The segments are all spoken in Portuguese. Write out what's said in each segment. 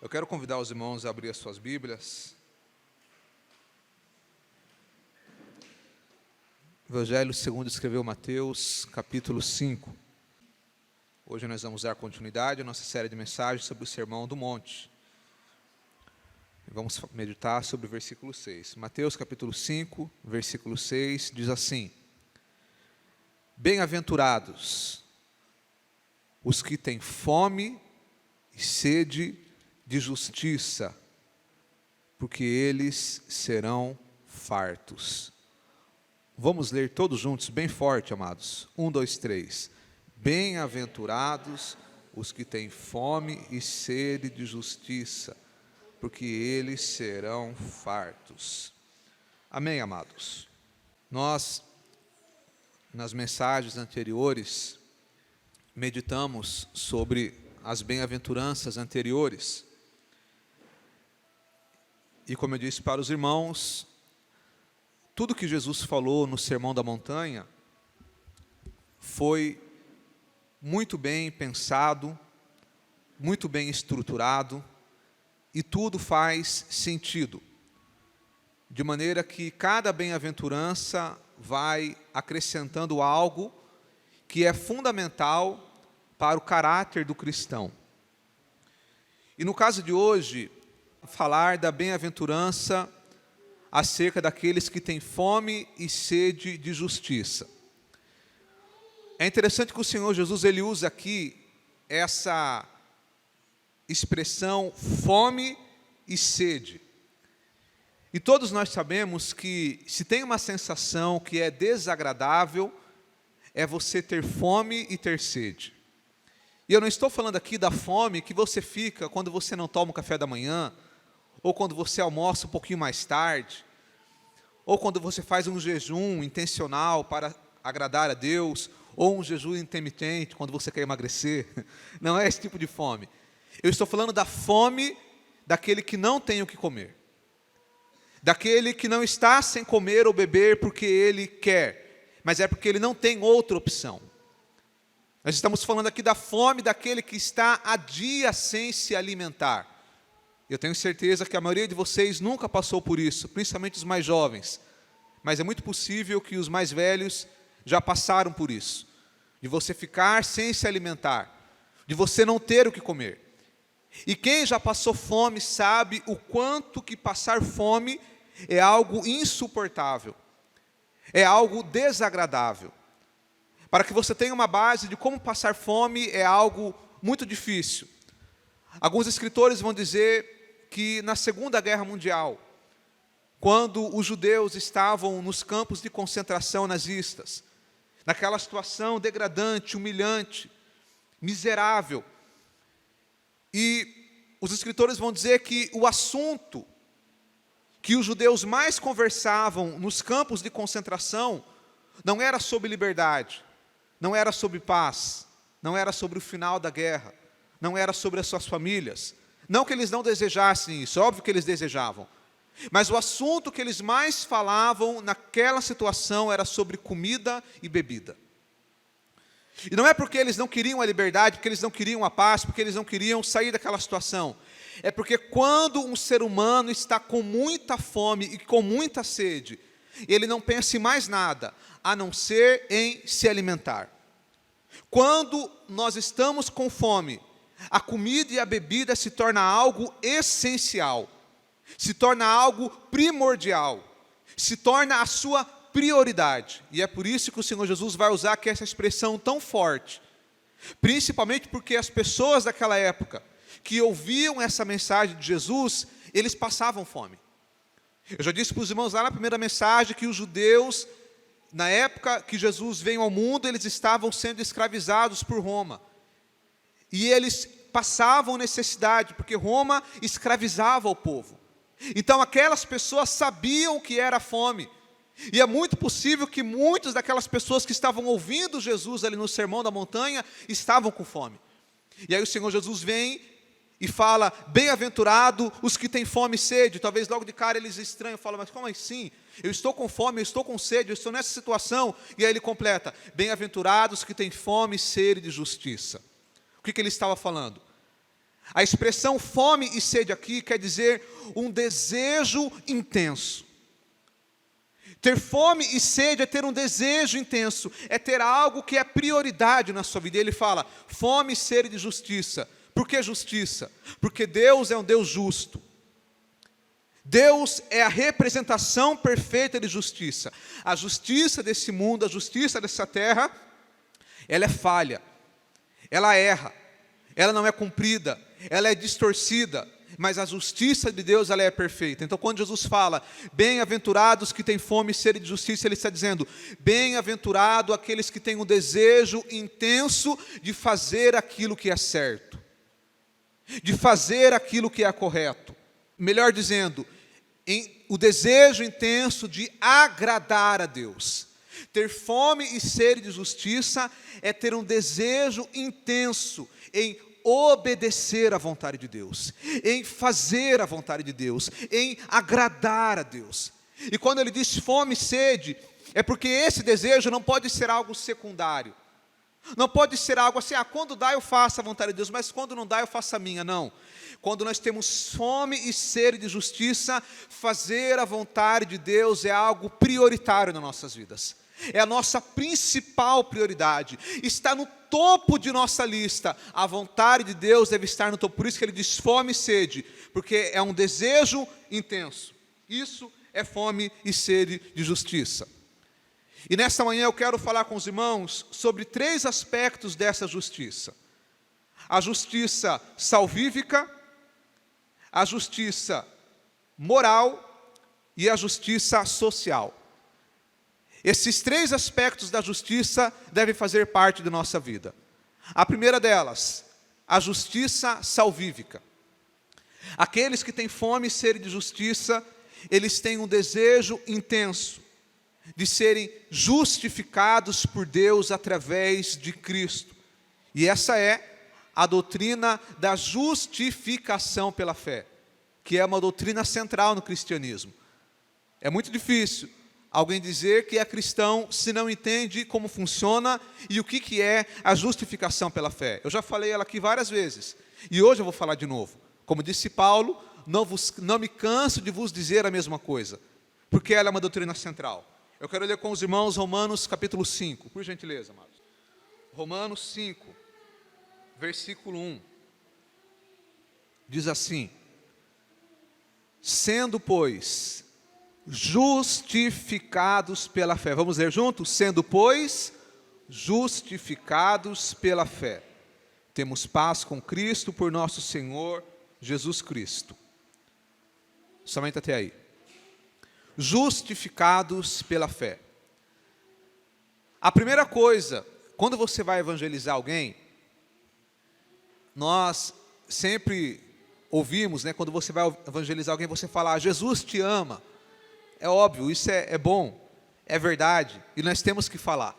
Eu quero convidar os irmãos a abrir as suas Bíblias. Evangelho segundo escreveu Mateus, capítulo 5. Hoje nós vamos dar continuidade à nossa série de mensagens sobre o Sermão do Monte. Vamos meditar sobre o versículo 6. Mateus, capítulo 5, versículo 6, diz assim: Bem-aventurados os que têm fome e sede de justiça, porque eles serão fartos. Vamos ler todos juntos, bem forte, amados. 1, 2, 3. Bem-aventurados os que têm fome e sede de justiça, porque eles serão fartos. Amém, amados? Nós, nas mensagens anteriores, meditamos sobre as bem-aventuranças anteriores. E como eu disse para os irmãos, tudo que Jesus falou no Sermão da Montanha foi muito bem pensado, muito bem estruturado, e tudo faz sentido, de maneira que cada bem-aventurança vai acrescentando algo que é fundamental para o caráter do cristão. E no caso de hoje, falar da bem-aventurança acerca daqueles que têm fome e sede de justiça. É interessante que o Senhor Jesus ele usa aqui essa expressão fome e sede. E todos nós sabemos que se tem uma sensação que é desagradável, é você ter fome e ter sede. E eu não estou falando aqui da fome que você fica quando você não toma o café da manhã, ou quando você almoça um pouquinho mais tarde, ou quando você faz um jejum intencional para agradar a Deus, ou um jejum intermitente quando você quer emagrecer. Não é esse tipo de fome. Eu estou falando da fome daquele que não tem o que comer, daquele que não está sem comer ou beber porque ele quer, mas é porque ele não tem outra opção. Nós estamos falando aqui da fome daquele que está há dias sem se alimentar. Eu tenho certeza que a maioria de vocês nunca passou por isso, principalmente os mais jovens. Mas é muito possível que os mais velhos já passaram por isso. De você ficar sem se alimentar, de você não ter o que comer. E quem já passou fome sabe o quanto que passar fome é algo insuportável. É algo desagradável. Para que você tenha uma base de como passar fome é algo muito difícil. Alguns escritores vão dizer que na Segunda Guerra Mundial, quando os judeus estavam nos campos de concentração nazistas, naquela situação degradante, humilhante, miserável, e os escritores vão dizer que o assunto que os judeus mais conversavam nos campos de concentração não era sobre liberdade, não era sobre paz, não era sobre o final da guerra, não era sobre as suas famílias. Não que eles não desejassem isso, óbvio que eles desejavam. Mas o assunto que eles mais falavam naquela situação era sobre comida e bebida. E não é porque eles não queriam a liberdade, porque eles não queriam a paz, porque eles não queriam sair daquela situação. É porque quando um ser humano está com muita fome e com muita sede, ele não pensa em mais nada, a não ser em se alimentar. Quando nós estamos com fome, a comida e a bebida se torna algo essencial, se torna algo primordial, se torna a sua prioridade. E é por isso que o Senhor Jesus vai usar aqui essa expressão tão forte, principalmente porque as pessoas daquela época, que ouviam essa mensagem de Jesus, eles passavam fome. Eu já disse para os irmãos lá na primeira mensagem que os judeus, na época que Jesus veio ao mundo, eles estavam sendo escravizados por Roma. E eles passavam necessidade, porque Roma escravizava o povo. Então aquelas pessoas sabiam o que era fome. E é muito possível que muitas daquelas pessoas que estavam ouvindo Jesus ali no Sermão da Montanha, estavam com fome. E aí o Senhor Jesus vem e fala, bem-aventurado os que têm fome e sede. Talvez logo de cara eles estranham, falam, mas como assim? Eu estou com fome, eu estou com sede, eu estou nessa situação. E aí ele completa, bem-aventurados que têm fome e sede de justiça. O que ele estava falando? A expressão fome e sede aqui quer dizer um desejo intenso. Ter fome e sede é ter um desejo intenso, é ter algo que é prioridade na sua vida. Ele fala, fome e sede de justiça. Por que justiça? Porque Deus é um Deus justo. Deus é a representação perfeita de justiça. A justiça desse mundo, a justiça dessa terra, ela é falha, ela erra, ela não é cumprida, ela é distorcida, mas a justiça de Deus, ela é perfeita. Então, quando Jesus fala, bem-aventurados que têm fome e sede de justiça, Ele está dizendo, bem-aventurado aqueles que têm um desejo intenso de fazer aquilo que é certo, de fazer aquilo que é correto. Melhor dizendo, o desejo intenso de agradar a Deus. Ter fome e sede de justiça é ter um desejo intenso em obedecer à vontade de Deus, em fazer a vontade de Deus, em agradar a Deus. E quando ele diz fome e sede, é porque esse desejo não pode ser algo secundário. Não pode ser algo assim, quando dá eu faço a vontade de Deus, mas quando não dá eu faço a minha, não. Quando nós temos fome e sede de justiça, fazer a vontade de Deus é algo prioritário nas nossas vidas. É a nossa principal prioridade, está no topo de nossa lista, a vontade de Deus deve estar no topo, por isso que ele diz fome e sede, porque é um desejo intenso, isso é fome e sede de justiça. E nesta manhã eu quero falar com os irmãos sobre 3 aspectos dessa justiça: a justiça salvífica, a justiça moral e a justiça social. Esses 3 aspectos da justiça devem fazer parte da nossa vida. A primeira delas, a justiça salvífica. Aqueles que têm fome e sede de justiça, eles têm um desejo intenso de serem justificados por Deus através de Cristo. E essa é a doutrina da justificação pela fé, que é uma doutrina central no cristianismo. É muito difícil alguém dizer que é cristão se não entende como funciona e o que é a justificação pela fé. Eu já falei ela aqui várias vezes, e hoje eu vou falar de novo. Como disse Paulo, não me canso de vos dizer a mesma coisa, porque ela é uma doutrina central. Eu quero ler com os irmãos Romanos capítulo 5, por gentileza, amados. Romanos 5, versículo 1, diz assim: sendo, pois, justificados pela fé. Vamos ler juntos? Sendo, pois, justificados pela fé, temos paz com Cristo por nosso Senhor Jesus Cristo. Somente até aí. Justificados pela fé. A primeira coisa, quando você vai evangelizar alguém, nós sempre ouvimos, quando você vai evangelizar alguém, você fala, Jesus te ama. É óbvio, isso é bom, é verdade, e nós temos que falar.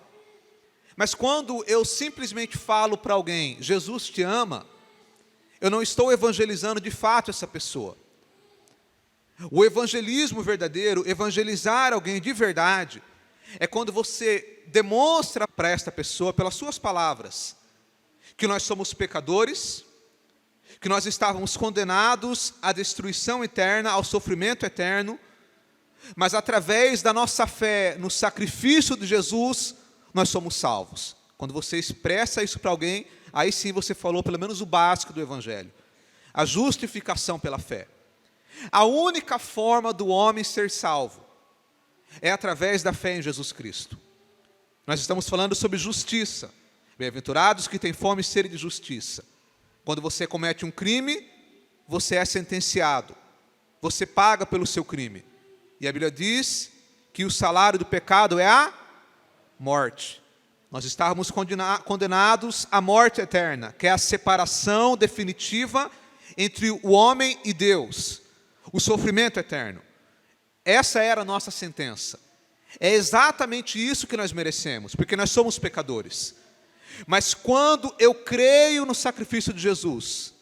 Mas quando eu simplesmente falo para alguém, Jesus te ama, eu não estou evangelizando de fato essa pessoa. O evangelismo verdadeiro, evangelizar alguém de verdade, é quando você demonstra para esta pessoa, pelas suas palavras, que nós somos pecadores, que nós estávamos condenados à destruição eterna, ao sofrimento eterno, mas através da nossa fé no sacrifício de Jesus, nós somos salvos. Quando você expressa isso para alguém, aí sim você falou pelo menos o básico do Evangelho. A justificação pela fé. A única forma do homem ser salvo é através da fé em Jesus Cristo. Nós estamos falando sobre justiça. Bem-aventurados que têm fome e sede de justiça. Quando você comete um crime, você é sentenciado. Você paga pelo seu crime. E a Bíblia diz que o salário do pecado é a morte. Nós estávamos condenados à morte eterna, que é a separação definitiva entre o homem e Deus, o sofrimento eterno. Essa era a nossa sentença. É exatamente isso que nós merecemos, porque nós somos pecadores. Mas quando eu creio no sacrifício de Jesus,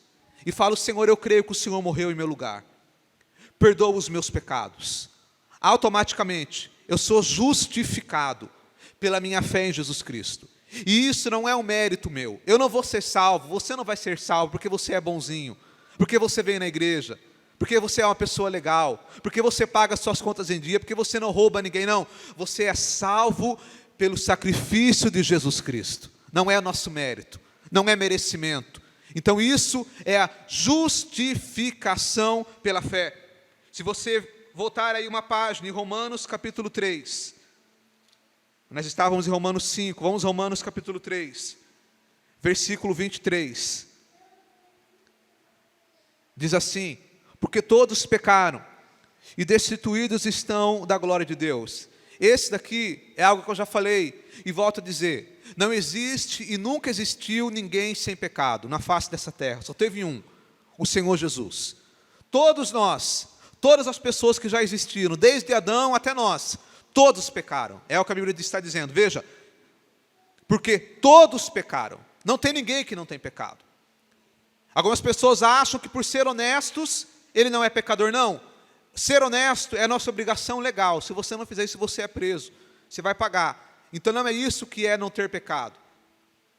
e falo, Senhor, eu creio que o Senhor morreu em meu lugar, perdoa os meus pecados, automaticamente eu sou justificado pela minha fé em Jesus Cristo. E isso não é um mérito meu. Eu não vou ser salvo, você não vai ser salvo porque você é bonzinho, porque você vem na igreja, porque você é uma pessoa legal, porque você paga suas contas em dia, porque você não rouba ninguém, não. Você é salvo pelo sacrifício de Jesus Cristo. Não é nosso mérito, não é merecimento. Então isso é a justificação pela fé. Se você voltar aí uma página, em Romanos capítulo 3. Nós estávamos em Romanos 5, vamos a Romanos capítulo 3, versículo 23. Diz assim: porque todos pecaram e destituídos estão da glória de Deus. Esse daqui é algo que eu já falei e volto a dizer: não existe e nunca existiu ninguém sem pecado na face dessa terra. Só teve um, o Senhor Jesus. Todos nós, todas as pessoas que já existiram, desde Adão até nós, todos pecaram. É o que a Bíblia está dizendo. Veja, porque todos pecaram. Não tem ninguém que não tem pecado. Algumas pessoas acham que por ser honestos, ele não é pecador. Não. Ser honesto é nossa obrigação legal. Se você não fizer isso, você é preso. Você vai pagar. Então não é isso que é não ter pecado.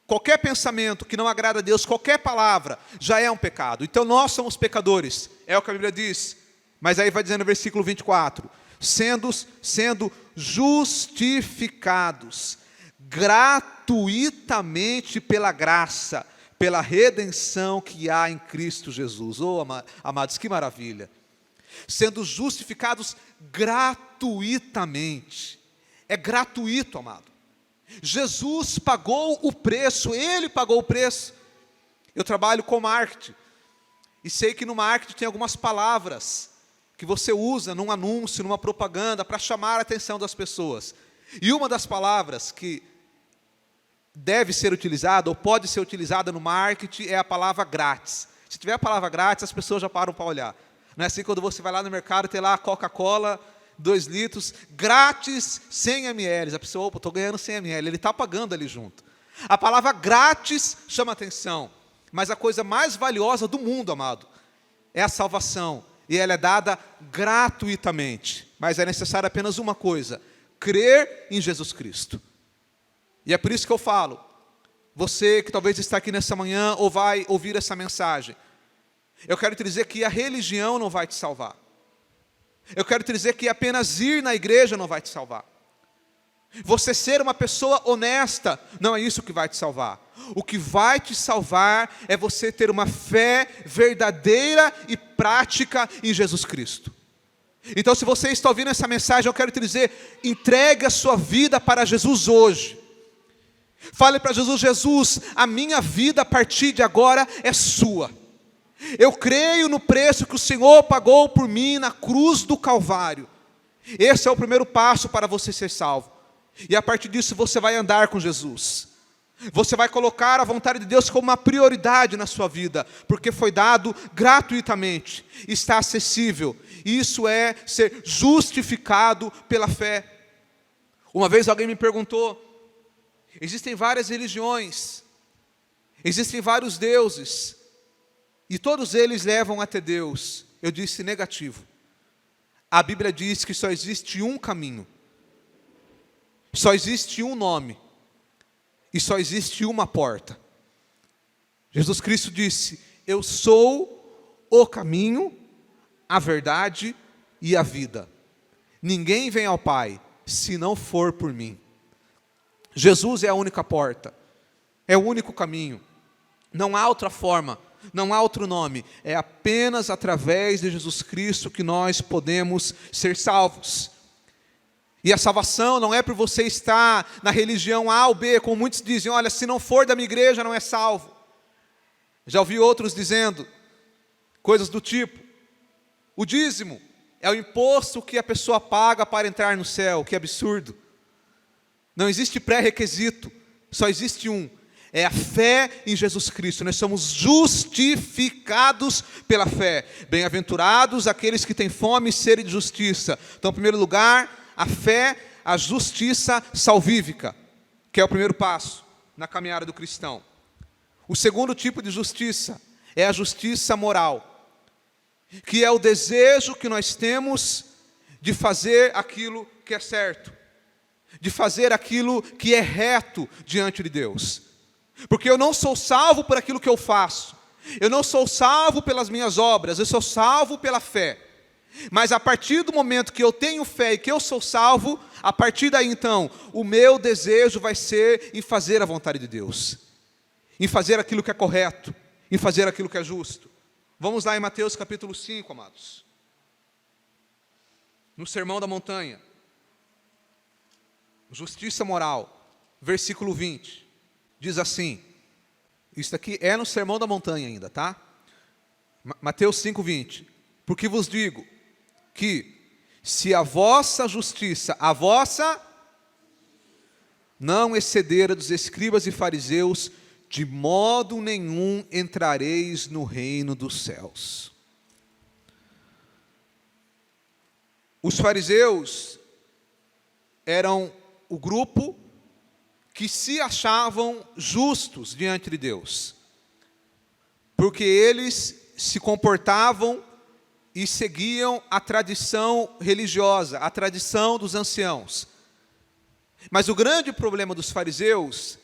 Qualquer pensamento que não agrada a Deus, qualquer palavra, já é um pecado. Então nós somos pecadores. É o que a Bíblia diz. Mas aí vai dizendo no versículo 24. Sendo justificados gratuitamente pela graça, pela redenção que há em Cristo Jesus. Oh, amados, que maravilha! Sendo justificados gratuitamente. É gratuito, amado. Jesus pagou o preço, Ele pagou o preço. Eu trabalho com marketing, e sei que no marketing tem algumas palavras que você usa num anúncio, numa propaganda, para chamar a atenção das pessoas. E uma das palavras que deve ser utilizada, ou pode ser utilizada no marketing, é a palavra grátis. Se tiver a palavra grátis, as pessoas já param para olhar. Não é assim quando você vai lá no mercado, tem lá a Coca-Cola, 2 litros, grátis, 100 ml. A pessoa, opa, estou ganhando 100 ml, ele está pagando ali junto. A palavra grátis chama atenção, mas a coisa mais valiosa do mundo, amado, é a salvação. E ela é dada gratuitamente. Mas é necessário apenas uma coisa: crer em Jesus Cristo. E é por isso que eu falo, você que talvez está aqui nessa manhã ou vai ouvir essa mensagem, eu quero te dizer que a religião não vai te salvar. Eu quero te dizer que apenas ir na igreja não vai te salvar. Você ser uma pessoa honesta não é isso que vai te salvar. O que vai te salvar é você ter uma fé verdadeira e prática em Jesus Cristo. Então, se você está ouvindo essa mensagem, eu quero te dizer: entregue a sua vida para Jesus hoje. Fale para Jesus: Jesus, a minha vida a partir de agora é sua. Eu creio no preço que o Senhor pagou por mim na cruz do Calvário. Esse é o primeiro passo para você ser salvo. E a partir disso você vai andar com Jesus. Você vai colocar a vontade de Deus como uma prioridade na sua vida, porque foi dado gratuitamente, está acessível. Isso é ser justificado pela fé. Uma vez alguém me perguntou: existem várias religiões, existem vários deuses, e todos eles levam até Deus. Eu disse: negativo. A Bíblia diz que só existe um caminho, só existe um nome, e só existe uma porta. Jesus Cristo disse: eu sou o caminho, a verdade e a vida. Ninguém vem ao Pai se não for por mim. Jesus é a única porta, é o único caminho. Não há outra forma, não há outro nome. É apenas através de Jesus Cristo que nós podemos ser salvos. E a salvação não é por você estar na religião A ou B, como muitos dizem: olha, se não for da minha igreja não é salvo. Já ouvi outros dizendo coisas do tipo: o dízimo é o imposto que a pessoa paga para entrar no céu. Que absurdo. Não existe pré-requisito, só existe um: é a fé em Jesus Cristo. Nós somos justificados pela fé. Bem-aventurados aqueles que têm fome e sede de justiça. Então, em primeiro lugar, a fé, a justiça salvífica, que é o primeiro passo na caminhada do cristão. O segundo tipo de justiça é a justiça moral, que é o desejo que nós temos de fazer aquilo que é certo. de fazer aquilo que é reto diante de Deus. Porque eu não sou salvo por aquilo que eu faço. Eu não sou salvo pelas minhas obras, eu sou salvo pela fé. Mas a partir do momento que eu tenho fé e que eu sou salvo, a partir daí então, o meu desejo vai ser em fazer a vontade de Deus, em fazer aquilo que é correto, em fazer aquilo que é justo. Vamos lá em Mateus capítulo 5, amados. No Sermão da Montanha, justiça moral, versículo 20, diz assim, isso aqui é no Sermão da Montanha ainda, tá? Mateus 5, 20, porque vos digo, que se a vossa justiça, a vossa, não exceder a dos escribas e fariseus, de modo nenhum entrareis no reino dos céus. Os fariseus eram o grupo que se achavam justos diante de Deus, porque eles se comportavam e seguiam a tradição religiosa, a tradição dos anciãos. Mas o grande problema dos fariseus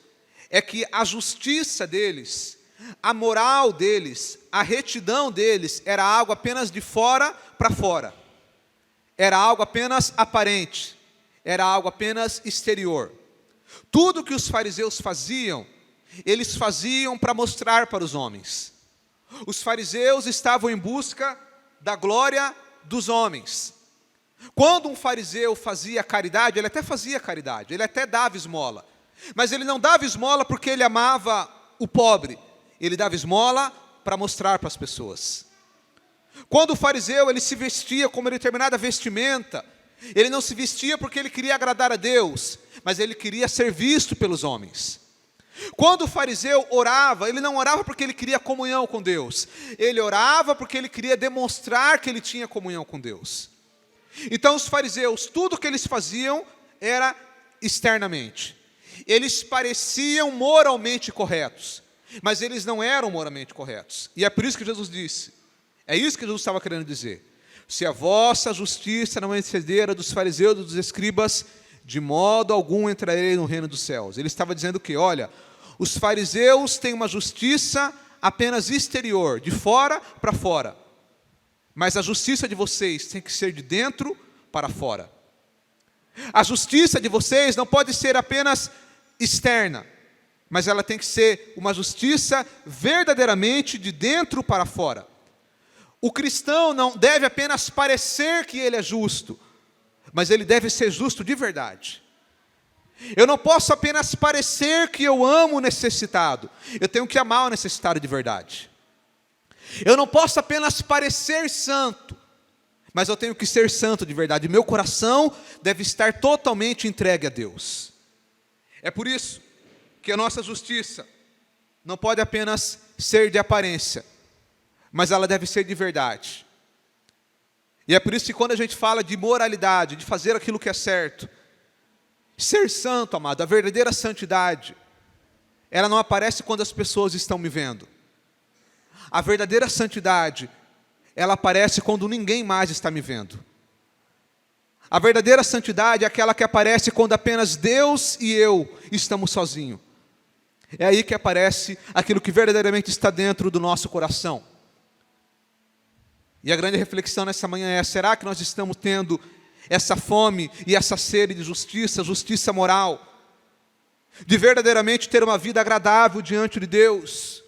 é que a justiça deles, a moral deles, a retidão deles era algo apenas de fora para fora. Era algo apenas aparente, era algo apenas exterior. Tudo que os fariseus faziam, eles faziam para mostrar para os homens. Os fariseus estavam em busca da glória dos homens. Quando um fariseu fazia caridade, ele até fazia caridade, ele até dava esmola. Mas ele não dava esmola porque ele amava o pobre. Ele dava esmola para mostrar para as pessoas. Quando o fariseu ele se vestia com uma determinada vestimenta, ele não se vestia porque ele queria agradar a Deus, mas ele queria ser visto pelos homens. Quando o fariseu orava, ele não orava porque ele queria comunhão com Deus. Ele orava porque ele queria demonstrar que ele tinha comunhão com Deus. Então os fariseus, tudo que eles faziam era externamente. Eles pareciam moralmente corretos, mas eles não eram moralmente corretos. E é por isso que Jesus disse, é isso que Jesus estava querendo dizer. Se a vossa justiça não exceder a dos fariseus e dos escribas, de modo algum entrarei no reino dos céus. Ele estava dizendo que, olha, os fariseus têm uma justiça apenas exterior, de fora para fora. Mas a justiça de vocês tem que ser de dentro para fora. A justiça de vocês não pode ser apenas externa, mas ela tem que ser uma justiça verdadeiramente de dentro para fora. O cristão não deve apenas parecer que ele é justo, mas ele deve ser justo de verdade. Eu não posso apenas parecer que eu amo o necessitado, eu tenho que amar o necessitado de verdade. Eu não posso apenas parecer santo, mas eu tenho que ser santo de verdade. Meu coração deve estar totalmente entregue a Deus. É por isso que a nossa justiça não pode apenas ser de aparência, mas ela deve ser de verdade. E é por isso que quando a gente fala de moralidade, de fazer aquilo que é certo, ser santo, amado, a verdadeira santidade, ela não aparece quando as pessoas estão me vendo. A verdadeira santidade, ela aparece quando ninguém mais está me vendo. A verdadeira santidade é aquela que aparece quando apenas Deus e eu estamos sozinhos. É aí que aparece aquilo que verdadeiramente está dentro do nosso coração. E a grande reflexão nessa manhã é, será que nós estamos tendo essa fome e essa sede de justiça, justiça moral, de verdadeiramente ter uma vida agradável diante de Deus?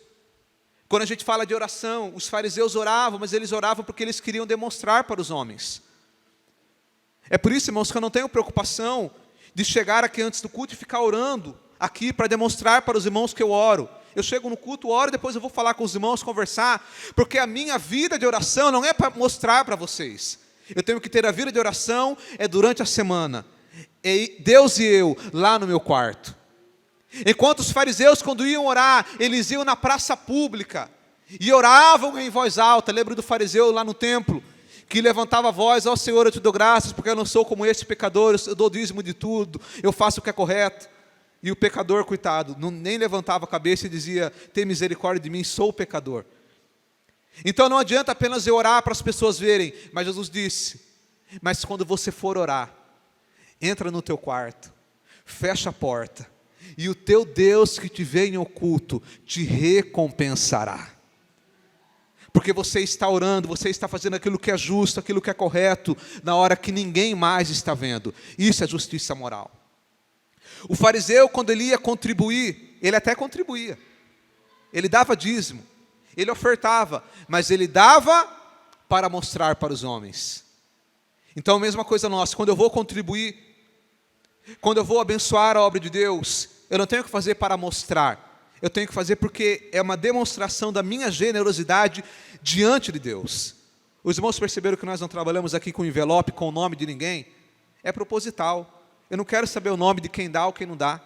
Quando a gente fala de oração, os fariseus oravam, mas eles oravam porque eles queriam demonstrar para os homens. É por isso, irmãos, que eu não tenho preocupação de chegar aqui antes do culto e ficar orando aqui para demonstrar para os irmãos que eu oro. Eu chego no culto, oro, depois eu vou falar com os irmãos, conversar, porque a minha vida de oração não é para mostrar para vocês. Eu tenho que ter a vida de oração durante a semana. E Deus e eu lá no meu quarto. Enquanto os fariseus, quando iam orar, eles iam na praça pública e oravam em voz alta. Lembra do fariseu lá no templo, que levantava a voz: ó Senhor, eu te dou graças, porque eu não sou como esse pecador, eu dou dízimo de tudo, eu faço o que é correto. E o pecador, coitado, nem levantava a cabeça e dizia: tem misericórdia de mim, sou pecador. Então não adianta apenas eu orar para as pessoas verem, mas Jesus disse: mas quando você for orar, entra no teu quarto, fecha a porta, e o teu Deus que te vê em oculto te recompensará. Porque você está orando, você está fazendo aquilo que é justo, aquilo que é correto, na hora que ninguém mais está vendo. Isso é justiça moral. O fariseu, quando ele ia contribuir, ele até contribuía. Ele dava dízimo, ele ofertava, mas ele dava para mostrar para os homens. Então a mesma coisa nossa, quando eu vou contribuir, quando eu vou abençoar a obra de Deus, eu não tenho que fazer para mostrar. Eu tenho que fazer porque é uma demonstração da minha generosidade diante de Deus. Os irmãos perceberam que nós não trabalhamos aqui com envelope, com o nome de ninguém? É proposital. Eu não quero saber o nome de quem dá ou quem não dá.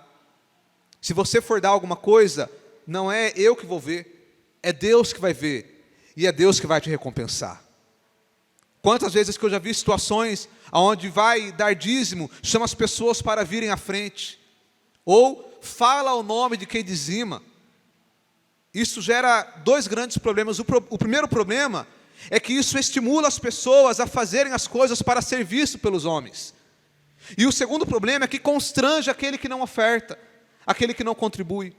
Se você for dar alguma coisa, não é eu que vou ver, é Deus que vai ver, e é Deus que vai te recompensar. Quantas vezes que eu já vi situações onde vai dar dízimo, chama as pessoas para virem à frente, ou fala o nome de quem dizima. Isso gera dois grandes problemas. O primeiro problema é que isso estimula as pessoas a fazerem as coisas para ser visto pelos homens. E o segundo problema é que constrange aquele que não oferta, aquele que não contribui.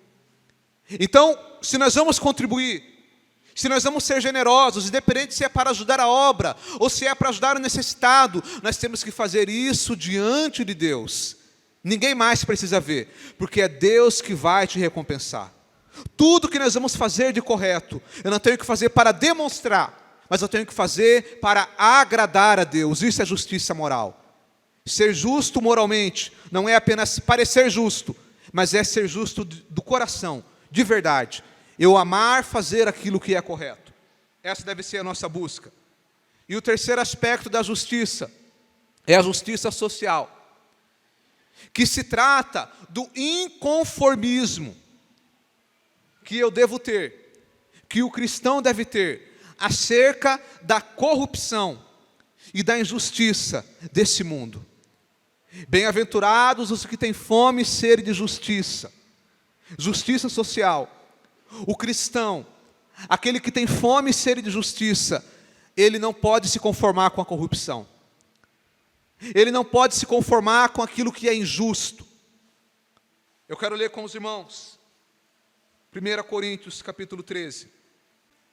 Então, se nós vamos contribuir, se nós vamos ser generosos, independente se é para ajudar a obra, ou se é para ajudar o necessitado, nós temos que fazer isso diante de Deus. Ninguém mais precisa ver, porque é Deus que vai te recompensar. Tudo que nós vamos fazer de correto, eu não tenho que fazer para demonstrar, mas eu tenho que fazer para agradar a Deus. Isso é justiça moral. Ser justo moralmente não é apenas parecer justo, mas é ser justo do coração, de verdade. Eu amar fazer aquilo que é correto. Essa deve ser a nossa busca. E o terceiro aspecto da justiça é a justiça social, que se trata do inconformismo que eu devo ter, que o cristão deve ter, acerca da corrupção e da injustiça desse mundo. Bem-aventurados os que têm fome e sede de justiça. Justiça social. O cristão, aquele que tem fome e sede de justiça, ele não pode se conformar com a corrupção. Ele não pode se conformar com aquilo que é injusto. Eu quero ler com os irmãos 1 Coríntios capítulo 13,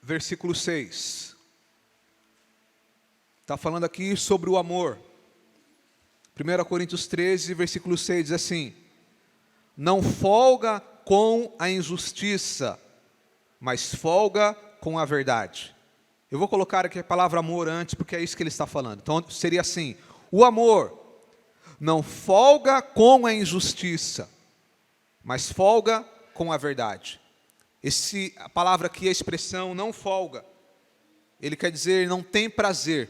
versículo 6. Está falando aqui sobre o amor. 1 Coríntios 13, versículo 6 diz assim: não folga com a injustiça, mas folga com a verdade. Eu vou colocar aqui a palavra amor antes, porque é isso que ele está falando. Então seria assim: o amor não folga com a injustiça, mas folga com a verdade. A palavra aqui, a expressão não folga, ele quer dizer não tem prazer.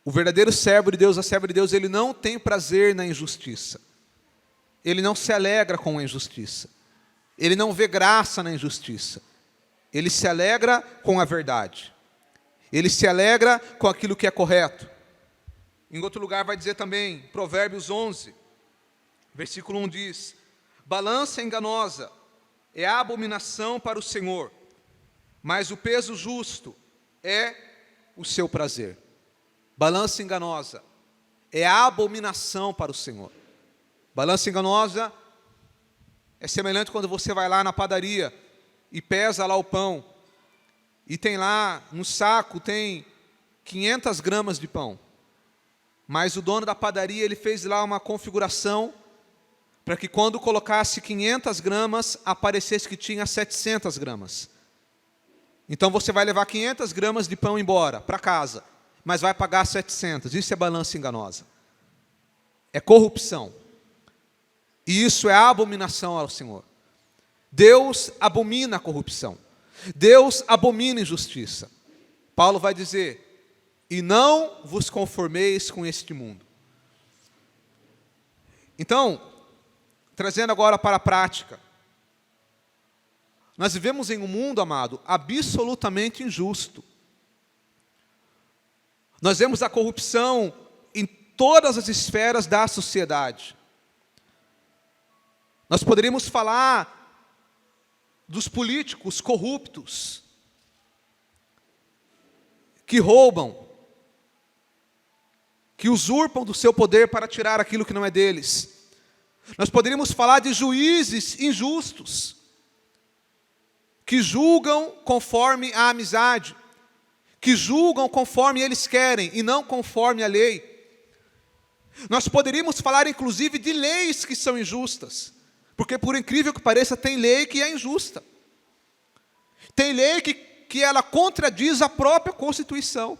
O verdadeiro servo de Deus, a serva de Deus, ele não tem prazer na injustiça. Ele não se alegra com a injustiça. Ele não vê graça na injustiça. Ele se alegra com a verdade. Ele se alegra com aquilo que é correto. Em outro lugar vai dizer também, Provérbios 11, versículo 1 diz: balança enganosa é a abominação para o Senhor, mas o peso justo é o seu prazer. Balança enganosa é a abominação para o Senhor. Balança enganosa é semelhante quando você vai lá na padaria e pesa lá o pão, e tem lá no saco, tem 500 gramas de pão, mas o dono da padaria, ele fez lá uma configuração para que quando colocasse 500 gramas, aparecesse que tinha 700 gramas. Então você vai levar 500 gramas de pão embora, para casa, mas vai pagar 700. Isso é balança enganosa. É corrupção. E isso é abominação ao Senhor. Deus abomina a corrupção. Deus abomina a injustiça. Paulo vai dizer: e não vos conformeis com este mundo. Então, trazendo agora para a prática, nós vivemos em um mundo, amado, absolutamente injusto. Nós vemos a corrupção em todas as esferas da sociedade. Nós poderíamos falar dos políticos corruptos, que roubam, que usurpam do seu poder para tirar aquilo que não é deles. Nós poderíamos falar de juízes injustos, que julgam conforme a amizade, que julgam conforme eles querem e não conforme a lei. Nós poderíamos falar, inclusive, de leis que são injustas, porque, por incrível que pareça, tem lei que é injusta. Tem lei que ela contradiz a própria Constituição.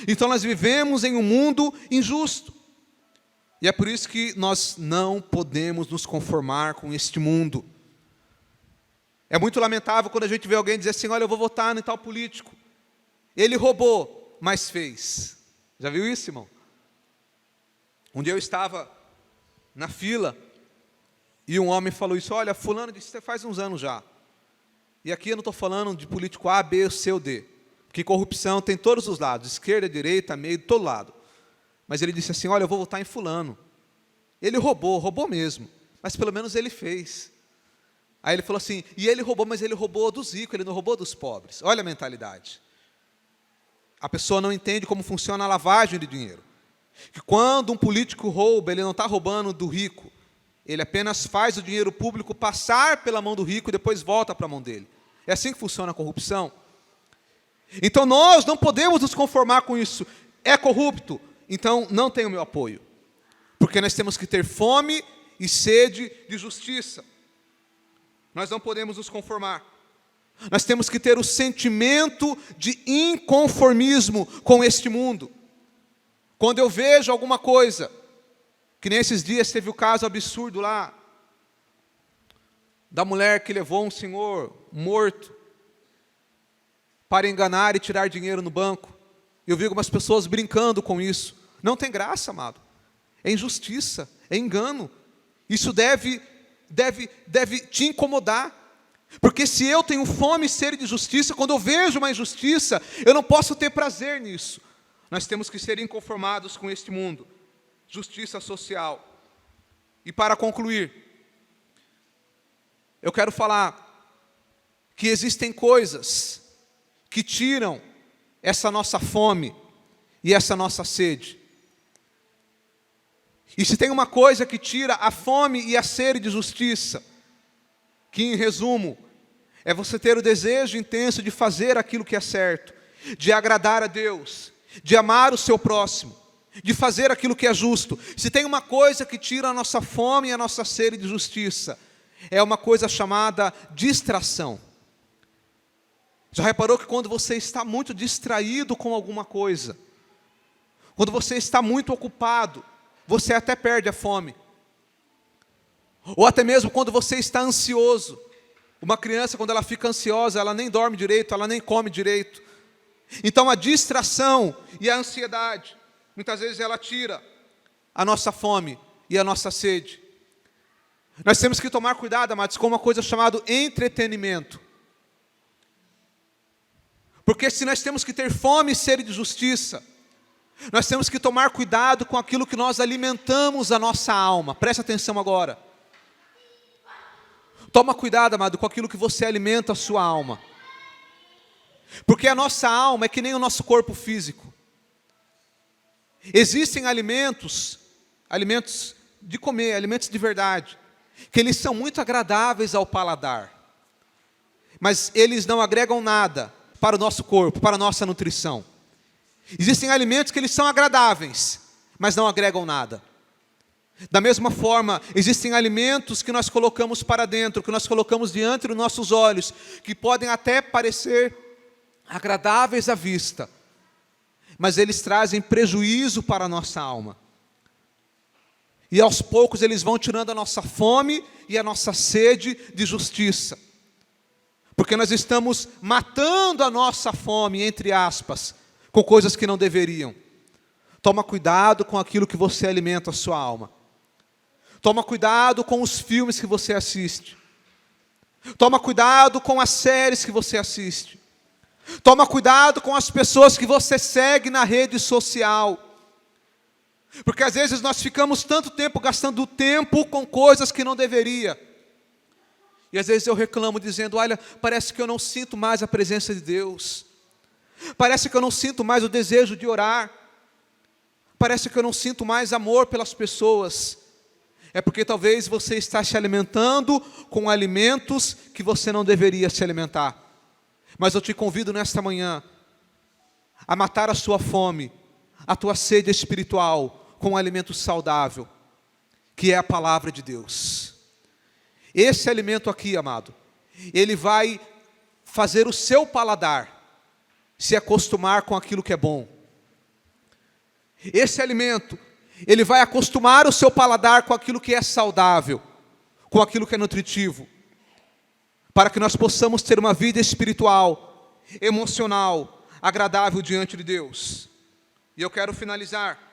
Então, nós vivemos em um mundo injusto. E é por isso que nós não podemos nos conformar com este mundo. É muito lamentável quando a gente vê alguém dizer assim: olha, eu vou votar em tal político. Ele roubou, mas fez. Já viu isso, irmão? Um dia eu estava na fila e um homem falou isso: olha, fulano disse, faz uns anos já. E aqui eu não estou falando de político A, B, C ou D. Porque corrupção tem todos os lados, esquerda, direita, meio, de todo lado. Mas ele disse assim: olha, eu vou votar em fulano. Ele roubou mesmo, mas pelo menos ele fez. Aí ele falou assim: e ele roubou, mas ele roubou dos ricos, ele não roubou dos pobres. Olha a mentalidade. A pessoa não entende como funciona a lavagem de dinheiro. Que quando um político rouba, ele não está roubando do rico. Ele apenas faz o dinheiro público passar pela mão do rico e depois volta para a mão dele. É assim que funciona a corrupção. Então nós não podemos nos conformar com isso. É corrupto, então não tem o meu apoio. Porque nós temos que ter fome e sede de justiça. Nós não podemos nos conformar. Nós temos que ter o sentimento de inconformismo com este mundo. Quando eu vejo alguma coisa, que nesses dias teve o caso absurdo lá, da mulher que levou um senhor morto para enganar e tirar dinheiro no banco. Eu vi algumas pessoas brincando com isso. Não tem graça, amado. É injustiça, é engano. Isso deve te incomodar. Porque se eu tenho fome e sede de justiça, quando eu vejo uma injustiça, eu não posso ter prazer nisso. Nós temos que ser inconformados com este mundo. Justiça social. E para concluir, eu quero falar que existem coisas que tiram essa nossa fome e essa nossa sede. E se tem uma coisa que tira a fome e a sede de justiça, que em resumo, é você ter o desejo intenso de fazer aquilo que é certo, de agradar a Deus, de amar o seu próximo, de fazer aquilo que é justo. Se tem uma coisa que tira a nossa fome e a nossa sede de justiça, é uma coisa chamada distração. Já reparou que quando você está muito distraído com alguma coisa, quando você está muito ocupado, você até perde a fome. Ou até mesmo quando você está ansioso. Uma criança, quando ela fica ansiosa, ela nem dorme direito, ela nem come direito. Então a distração e a ansiedade, muitas vezes ela tira a nossa fome e a nossa sede. Nós temos que tomar cuidado, amados, com uma coisa chamada entretenimento. Porque se nós temos que ter fome e sede de justiça, nós temos que tomar cuidado com aquilo que nós alimentamos a nossa alma. Presta atenção agora. Toma cuidado, amado, com aquilo que você alimenta a sua alma. Porque a nossa alma é que nem o nosso corpo físico. Existem alimentos de comer, alimentos de verdade, que eles são muito agradáveis ao paladar, mas eles não agregam nada para o nosso corpo, para a nossa nutrição. Existem alimentos que eles são agradáveis, mas não agregam nada. Da mesma forma, existem alimentos que nós colocamos para dentro, que nós colocamos diante dos nossos olhos, que podem até parecer agradáveis à vista, mas eles trazem prejuízo para a nossa alma. E aos poucos eles vão tirando a nossa fome e a nossa sede de justiça. Porque nós estamos matando a nossa fome, entre aspas, com coisas que não deveriam. Toma cuidado com aquilo que você alimenta a sua alma. Toma cuidado com os filmes que você assiste. Toma cuidado com as séries que você assiste. Toma cuidado com as pessoas que você segue na rede social. Porque às vezes nós ficamos tanto tempo gastando tempo com coisas que não deveria. E às vezes eu reclamo dizendo: olha, parece que eu não sinto mais a presença de Deus. Parece que eu não sinto mais o desejo de orar. parece que eu não sinto mais amor pelas pessoas. É porque talvez você está se alimentando com alimentos que você não deveria se alimentar. Mas eu te convido nesta manhã a matar a sua fome, a tua sede espiritual com um alimento saudável, que é a palavra de Deus. Esse alimento aqui, amado, ele vai fazer o seu paladar se acostumar com aquilo que é bom. Esse alimento, ele vai acostumar o seu paladar com aquilo que é saudável, com aquilo que é nutritivo, para que nós possamos ter uma vida espiritual, emocional, agradável diante de Deus. E eu quero finalizar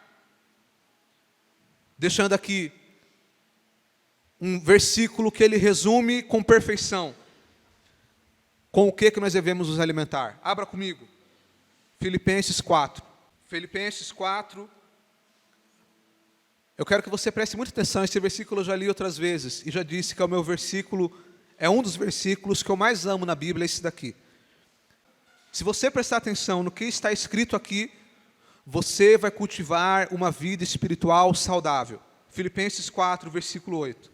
deixando aqui um versículo que ele resume com perfeição com o que nós devemos nos alimentar. Abra comigo, Filipenses 4. Filipenses 4. Eu quero que você preste muita atenção. Esse versículo eu já li outras vezes e já disse que é o meu versículo, é um dos versículos que eu mais amo na Bíblia, esse daqui. Se você prestar atenção no que está escrito aqui, você vai cultivar uma vida espiritual saudável. Filipenses 4, versículo 8.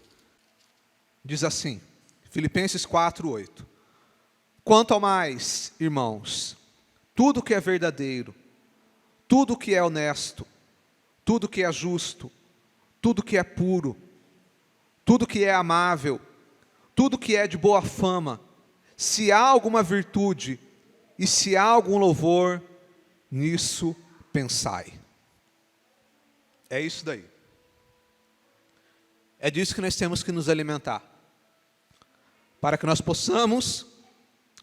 Diz assim, Filipenses 4, 8. Quanto ao mais, irmãos, tudo que é verdadeiro, tudo que é honesto, tudo que é justo, tudo que é puro, tudo que é amável, tudo que é de boa fama, se há alguma virtude e se há algum louvor, nisso pensai. É isso daí. É disso que nós temos que nos alimentar, para que nós possamos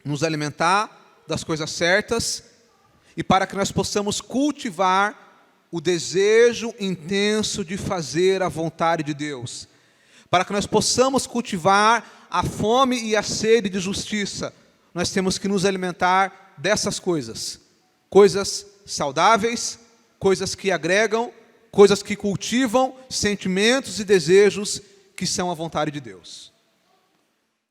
nos alimentar das coisas certas e para que nós possamos cultivar o desejo intenso de fazer a vontade de Deus, para que nós possamos cultivar a fome e a sede de justiça. Nós temos que nos alimentar dessas coisas, coisas saudáveis, coisas que agregam, coisas que cultivam sentimentos e desejos que são a vontade de Deus.